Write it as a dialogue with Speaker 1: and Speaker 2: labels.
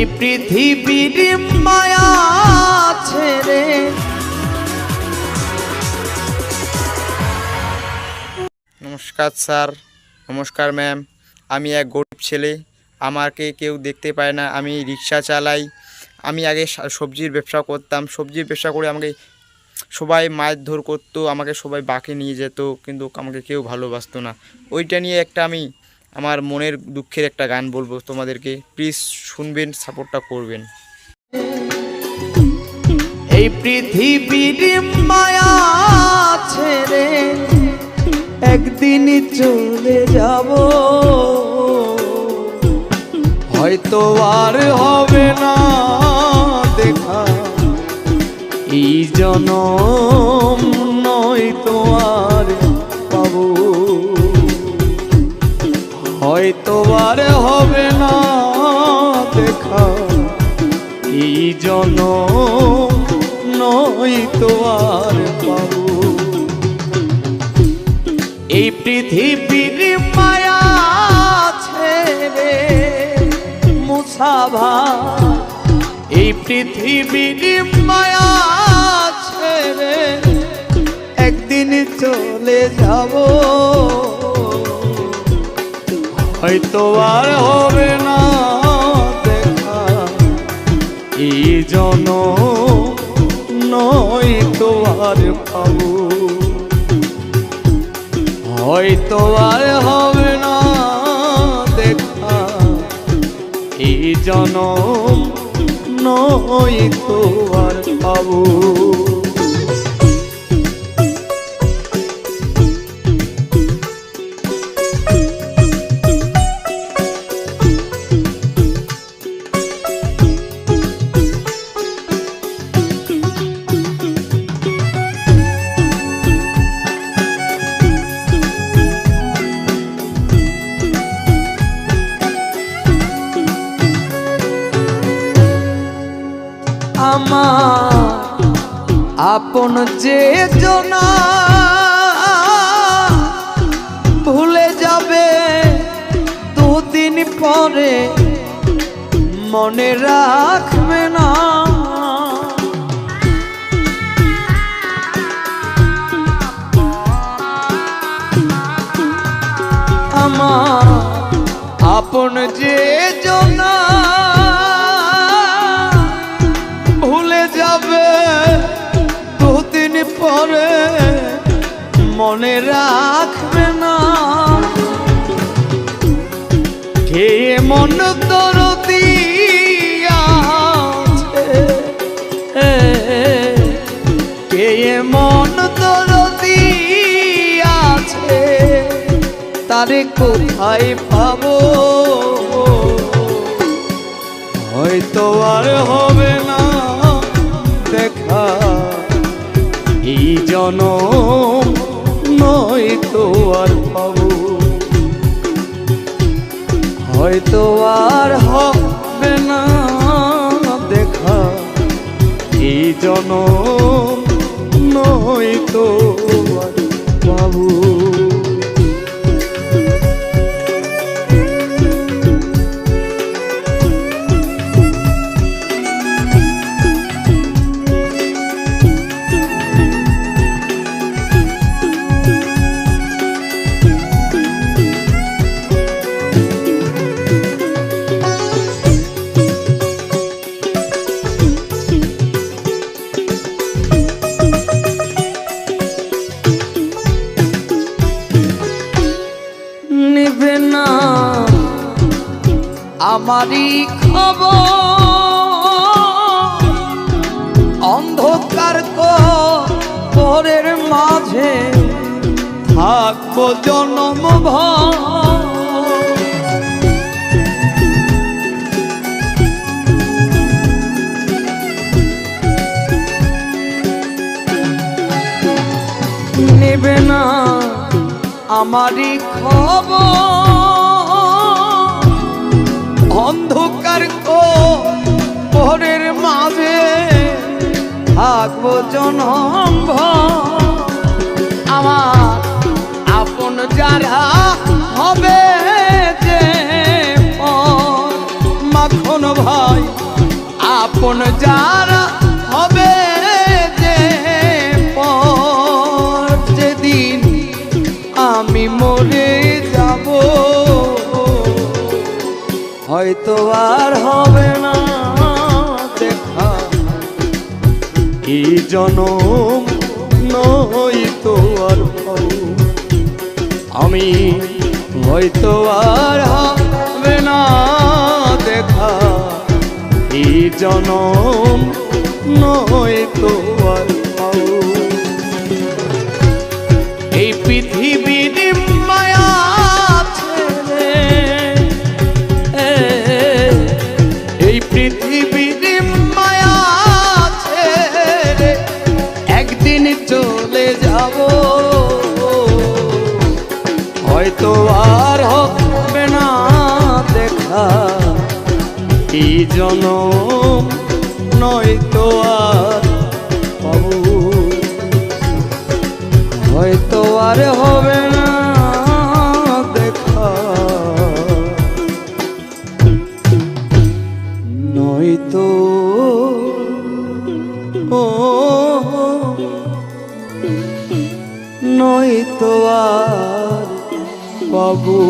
Speaker 1: এই পৃথিবীর মায়া ছেড়ে।
Speaker 2: নমস্কার স্যার, নমস্কার ম্যাম। আমি এক গরিব ছেলে, আমাকে কেউ দেখতে পায় না। আমি রিক্সা চালাই। আমি আগে সবজির ব্যবসা করতাম। সবজির ব্যবসা করে আমাকে সবাই মারধর করতো, আমাকে সবাই বাঁকে নিয়ে যেত, কিন্তু আমাকে কেউ ভালোবাসতো না। ওইটা নিয়ে একটা আমি আমার মনের দুঃখের একটা গান বলবো তোমাদেরকে। প্লিজ শুনবেন, সাপোর্টটা করবেন।
Speaker 1: এই পৃথিবীর মায়া ছেড়ে একদিন চলে যাব, হয়তো আর হবে না দেখা। এই জনম নয়তো আর পাবো, হয়তো আর হবে না দেখা। এই জনম নয়তো আর পাবো। এই পৃথিবীর মায়া ছেড়ে মুসাভা, এই পৃথিবীর মায়া ছেড়ে একদিন চলে যাব, হয়তো আর হবে না দেখা। এই জনম নয়তো আর পাবো, হয়তো আর হবে না দেখা। এই জনম নয়তো আর পাবো। আমার আপন যে জনা ভুলে যাবে দুদিন পরে, মনে রাখবে না। আমার আপন যে জনা ভুলে যাবে দুদিন পরে, মনে রাখবে না। কে মন দরদি আছে, কে মন দরদি আছে, তারে কোথায় পাবো, হয়তো আর হবে না দেখা। এই জনম নয়তো আর পাবো, হয়তো আর হবে না দেখা। এই জনম নয়তো আর পাবো। নিবে না আমারই খবর, অন্ধকার কবরের মাঝে থাকবো জনমভর। নেবে না আমারই খবর, অন্ধকার কবরের মাঝে থাকবো জনমভর। আমার আপন যারা হবে যে মাখন ভাই আপন যারা হবে যে পর যেদিন আমি মরে যাব, হয়তো আর হবে না দেখা এই জনম, নয়তো আর পাবো। আমি হয়তো আর হবে না দেখা এই জনম, নয়তো আর পাবো। এই পৃথিবীর মায়া ছেড়ে, এই পৃথিবীর মায়া ছেড়ে একদিন চলে যাব, হয়তো আর হবে না দেখা এই জনম, নয়তো আর পাবো। হয়তো আর হবে না দেখা, নয়তো নয়তো আর পাবো।